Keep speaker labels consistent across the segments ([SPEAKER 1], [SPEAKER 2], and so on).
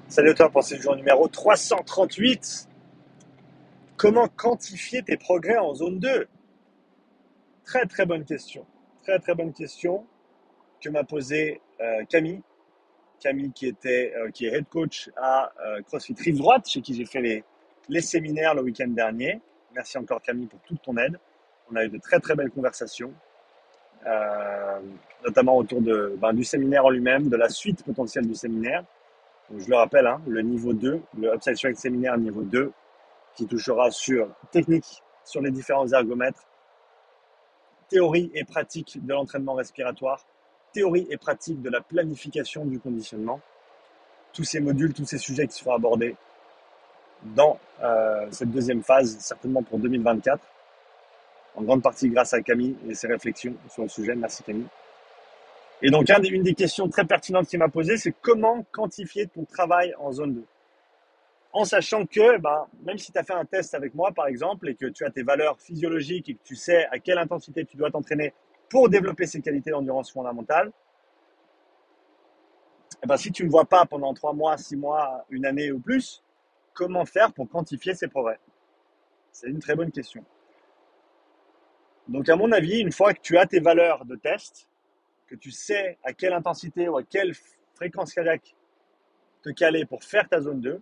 [SPEAKER 1] Salut à toi pour ce jour numéro 338. Comment quantifier tes progrès en zone 2? Très très bonne question. Très très bonne question que m'a posée Camille. Camille qui est head coach à CrossFit Rive Droite, chez qui j'ai fait les séminaires le week-end dernier. Merci encore Camille pour toute ton aide. On a eu de très très belles conversations, euh, notamment autour du séminaire en lui-même, de la suite potentielle du séminaire. Donc, je le rappelle, hein, le niveau 2, le Upside Strength Séminaire niveau 2, qui touchera sur technique, sur les différents ergomètres, théorie et pratique de l'entraînement respiratoire, théorie et pratique de la planification du conditionnement. Tous ces modules, tous ces sujets qui seront abordés dans cette deuxième phase, certainement pour 2024, en grande partie grâce à Camille et ses réflexions sur le sujet. Merci Camille. Et donc, une des questions très pertinentes qu'il m'a posées, c'est comment quantifier ton travail en zone 2, en sachant que même si tu as fait un test avec moi, par exemple, et que tu as tes valeurs physiologiques et que tu sais à quelle intensité tu dois t'entraîner pour développer ces qualités d'endurance fondamentale, si tu ne vois pas pendant 3 mois, 6 mois, une année ou plus, comment faire pour quantifier ces progrès? C'est une très bonne question. Donc, à mon avis, une fois que tu as tes valeurs de test, que tu sais à quelle intensité ou à quelle fréquence cardiaque te caler pour faire ta zone 2,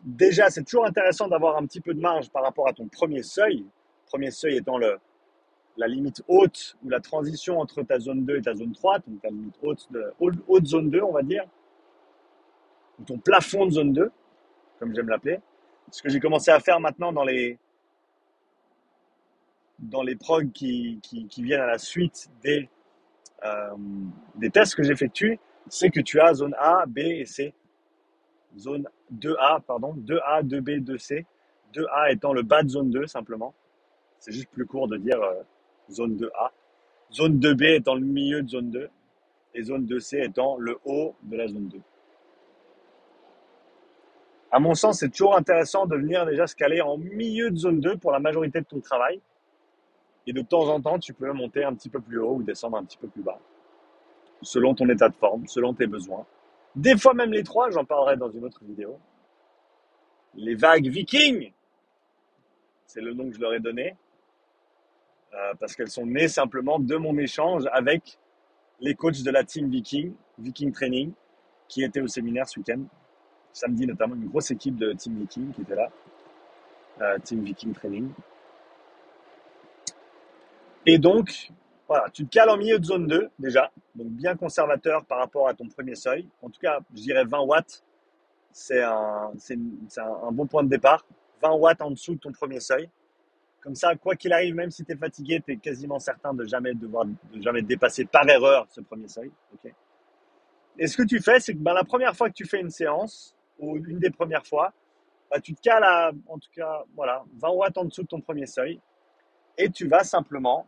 [SPEAKER 1] déjà, c'est toujours intéressant d'avoir un petit peu de marge par rapport à ton premier seuil. Premier seuil étant la limite haute ou la transition entre ta zone 2 et ta zone 3, donc ta limite haute zone 2, on va dire, ou ton plafond de zone 2, comme j'aime l'appeler. Ce que j'ai commencé à faire maintenant dans les progs qui viennent à la suite des tests que j'effectue, c'est que tu as zone A, B et C. Zone 2A, pardon, 2A, 2B, 2C. 2A étant le bas de zone 2, simplement. C'est juste plus court de dire zone 2A. Zone 2B étant le milieu de zone 2. Et zone 2C étant le haut de la zone 2. À mon sens, c'est toujours intéressant de venir déjà se caler en milieu de zone 2 pour la majorité de ton travail. Et de temps en temps, tu peux monter un petit peu plus haut ou descendre un petit peu plus bas, selon ton état de forme, selon tes besoins. Des fois même les trois, j'en parlerai dans une autre vidéo. Les vagues vikings, c'est le nom que je leur ai donné, parce qu'elles sont nées simplement de mon échange avec les coachs de la team Viking, Viking Training, qui étaient au séminaire ce week-end. Samedi notamment, une grosse équipe de team Viking qui était là, team Viking Training. Et donc, voilà, tu te cales en milieu de zone 2 déjà, donc bien conservateur par rapport à ton premier seuil. En tout cas, je dirais 20 watts, c'est un bon point de départ. 20 watts en dessous de ton premier seuil. Comme ça, quoi qu'il arrive, même si tu es fatigué, tu es quasiment certain de jamais dépasser par erreur ce premier seuil. Okay. Et ce que tu fais, c'est que la première fois que tu fais une séance, ou une des premières fois, tu te cales à, en tout cas, voilà, 20 watts en dessous de ton premier seuil, et tu vas simplement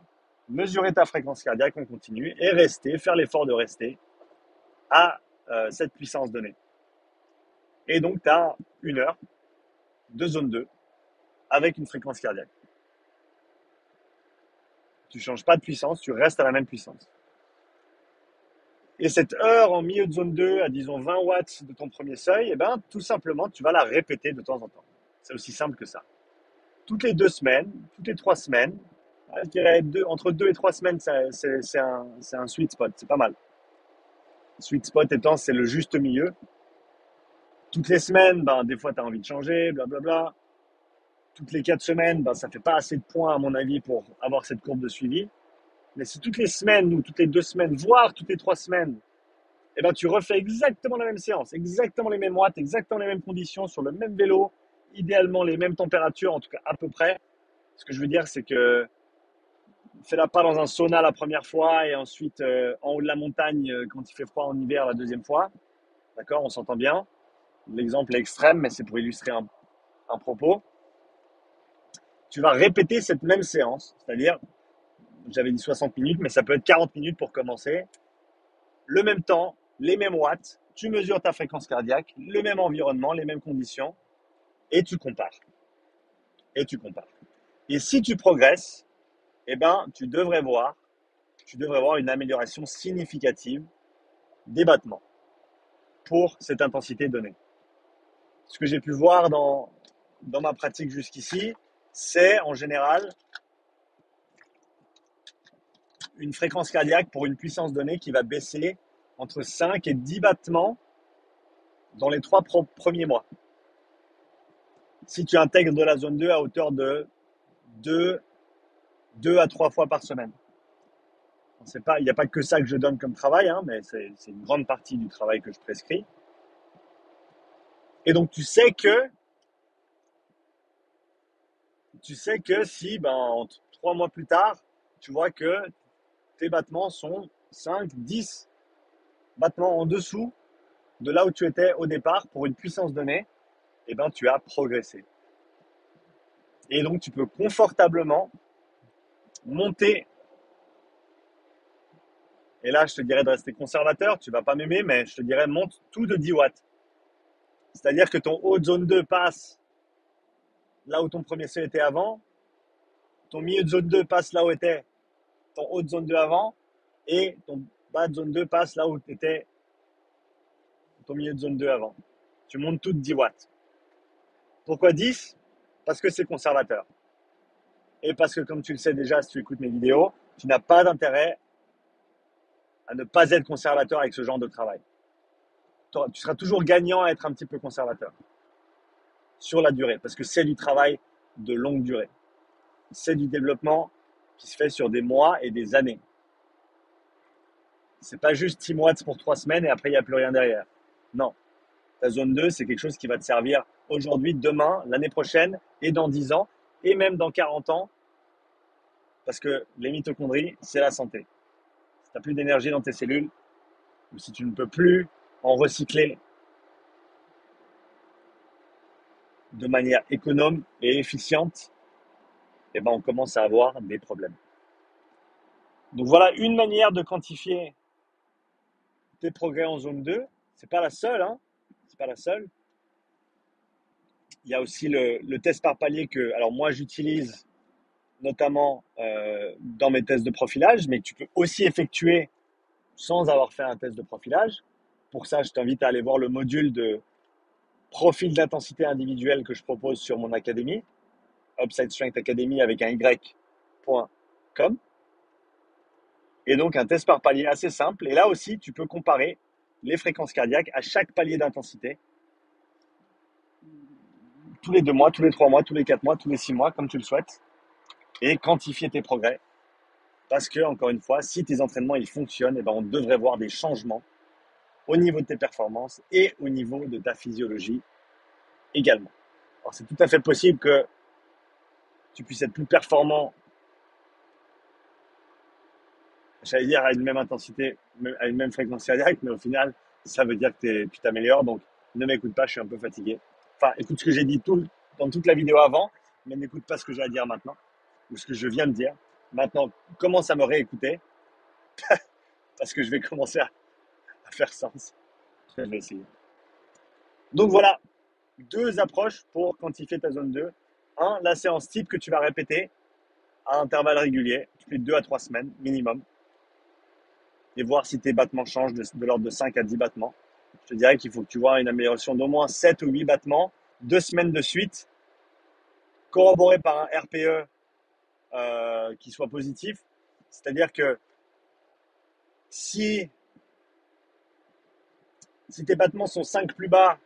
[SPEAKER 1] mesurer ta fréquence cardiaque en continu et faire l'effort de rester à cette puissance donnée. Et donc, tu as 1 heure de zone 2 avec une fréquence cardiaque. Tu ne changes pas de puissance, tu restes à la même puissance. Et cette heure en milieu de zone 2 à, disons, 20 watts de ton premier seuil, tout simplement, tu vas la répéter de temps en temps. C'est aussi simple que ça. Toutes les 2 semaines, toutes les 3 semaines, je dirais entre 2 et 3 semaines, c'est un sweet spot, c'est pas mal. Sweet spot étant, c'est le juste milieu. Toutes les semaines, des fois, tu as envie de changer, blablabla. Toutes les 4 semaines, ça fait pas assez de points, à mon avis, pour avoir cette courbe de suivi. Mais si toutes les semaines, ou toutes les 2 semaines, voire toutes les 3 semaines, tu refais exactement la même séance, exactement les mêmes watts, exactement les mêmes conditions, sur le même vélo, idéalement les mêmes températures, en tout cas à peu près. Ce que je veux dire, c'est que fais-la pas dans un sauna la première fois et ensuite en haut de la montagne quand il fait froid en hiver la deuxième fois. D'accord, on s'entend bien. L'exemple est extrême, mais c'est pour illustrer un propos. Tu vas répéter cette même séance, c'est-à-dire, j'avais dit 60 minutes, mais ça peut être 40 minutes pour commencer. Le même temps, les mêmes watts, tu mesures ta fréquence cardiaque, le même environnement, les mêmes conditions, et tu compares. Et si tu progresses, tu devrais voir une amélioration significative des battements pour cette intensité donnée. ce que j'ai pu voir dans ma pratique jusqu'ici, c'est en général une fréquence cardiaque pour une puissance donnée qui va baisser entre 5 et 10 battements dans les 3 premiers mois. Si tu intègres de la zone 2 à hauteur de 2 à 3 fois par semaine. Il n'y a pas que ça que je donne comme travail, hein, mais c'est une grande partie du travail que je prescris. Et donc tu sais que si 3 mois plus tard, tu vois que tes battements sont 5, 10 battements en dessous de là où tu étais au départ pour une puissance donnée, eh ben, tu as progressé. Et donc, tu peux confortablement monter. Et là, je te dirais de rester conservateur. Tu vas pas m'aimer, mais je te dirais monte tout de 10 watts. C'est-à-dire que ton haut de zone 2 passe là où ton premier seuil était avant. Ton milieu de zone 2 passe là où était ton haut de zone 2 avant. Et ton bas de zone 2 passe là où était ton milieu de zone 2 avant. Tu montes tout de 10 watts. Pourquoi 10? Parce que c'est conservateur. Et parce que, comme tu le sais déjà, si tu écoutes mes vidéos, tu n'as pas d'intérêt à ne pas être conservateur avec ce genre de travail. Tu seras toujours gagnant à être un petit peu conservateur sur la durée, parce que c'est du travail de longue durée. C'est du développement qui se fait sur des mois et des années. C'est pas juste 6 mois pour 3 semaines et après il n'y a plus rien derrière. Non. Ta zone 2, c'est quelque chose qui va te servir aujourd'hui, demain, l'année prochaine et dans 10 ans et même dans 40 ans, parce que les mitochondries, c'est la santé. Si tu n'as plus d'énergie dans tes cellules, ou si tu ne peux plus en recycler de manière économe et efficiente, eh ben on commence à avoir des problèmes. Donc voilà une manière de quantifier tes progrès en zone 2. C'est pas la seule, hein. C'est pas la seule. Il y a aussi le test par palier que, alors moi j'utilise notamment dans mes tests de profilage, mais que tu peux aussi effectuer sans avoir fait un test de profilage. Pour ça, je t'invite à aller voir le module de profil d'intensité individuelle que je propose sur mon académie, Upside Strength Academy avec un y.com. Et donc un test par palier assez simple. Et là aussi, tu peux comparer les fréquences cardiaques à chaque palier d'intensité. Tous les 2 mois, tous les 3 mois, tous les 4 mois, tous les 6 mois, comme tu le souhaites. Et quantifier tes progrès. Parce que, encore une fois, si tes entraînements ils fonctionnent, eh ben, on devrait voir des changements au niveau de tes performances et au niveau de ta physiologie également. Alors, c'est tout à fait possible que tu puisses être plus performant, j'allais dire à une même intensité, à une même fréquence cardiaque, mais au final, ça veut dire que tu t'améliores. Donc, ne m'écoute pas, je suis un peu fatigué. Enfin, écoute ce que j'ai dit dans toute la vidéo avant, mais n'écoute pas ce que j'ai à dire maintenant, ou ce que je viens de dire. Maintenant, commence à me réécouter, parce que je vais commencer à faire sens. Je vais essayer. Donc voilà, 2 approches pour quantifier ta zone 2. La séance type que tu vas répéter à intervalles réguliers, toutes les 2 à 3 semaines minimum, et voir si tes battements changent de l'ordre de 5 à 10 battements. Je te dirais qu'il faut que tu vois une amélioration d'au moins 7 ou 8 battements, 2 semaines de suite, corroboré par un RPE qui soit positif. C'est-à-dire que si tes battements sont 5 plus bas,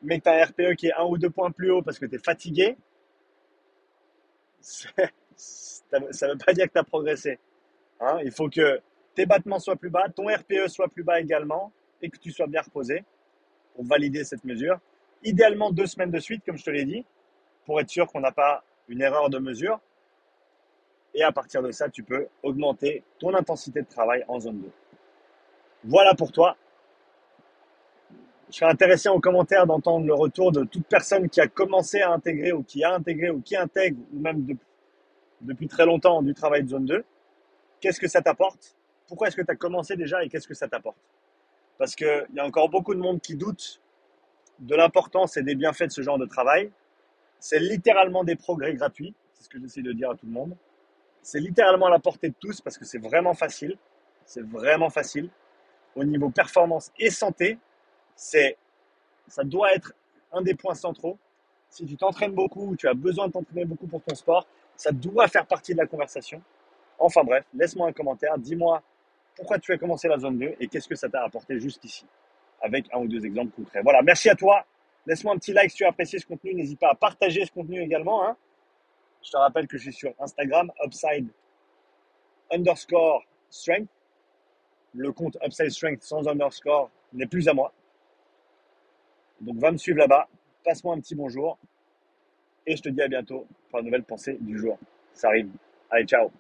[SPEAKER 1] mais que tu as un RPE qui est 1 ou 2 points plus haut parce que tu es fatigué, ça ne veut pas dire que tu as progressé. Hein, il faut que tes battements soient plus bas, ton RPE soit plus bas également, et que tu sois bien reposé pour valider cette mesure. Idéalement 2 semaines de suite, comme je te l'ai dit, pour être sûr qu'on n'a pas une erreur de mesure. Et à partir de ça, tu peux augmenter ton intensité de travail en zone 2. Voilà pour toi. Je serais intéressé en commentaire d'entendre le retour de toute personne qui a commencé à intégrer ou qui a intégré ou qui intègre, ou même depuis très longtemps du travail de zone 2. Qu'est-ce que ça t'apporte? Pourquoi est-ce que tu as commencé déjà et qu'est-ce que ça t'apporte? Parce qu'il y a encore beaucoup de monde qui doute de l'importance et des bienfaits de ce genre de travail. C'est littéralement des progrès gratuits. C'est ce que j'essaie de dire à tout le monde. C'est littéralement à la portée de tous parce que c'est vraiment facile. C'est vraiment facile. Au niveau performance et santé, ça doit être un des points centraux. Si tu t'entraînes beaucoup ou tu as besoin de t'entraîner beaucoup pour ton sport, ça doit faire partie de la conversation. Enfin bref, laisse-moi un commentaire, dis-moi pourquoi tu as commencé la zone 2 et qu'est-ce que ça t'a apporté jusqu'ici, avec un ou deux exemples concrets. Voilà, merci à toi. Laisse-moi un petit like si tu as apprécié ce contenu. N'hésite pas à partager ce contenu également, hein. Je te rappelle que je suis sur Instagram, upside_strength. Le compte Upside Strength sans underscore n'est plus à moi. Donc va me suivre là-bas, passe-moi un petit bonjour et je te dis à bientôt pour la nouvelle pensée du jour. Ça arrive. Allez, ciao.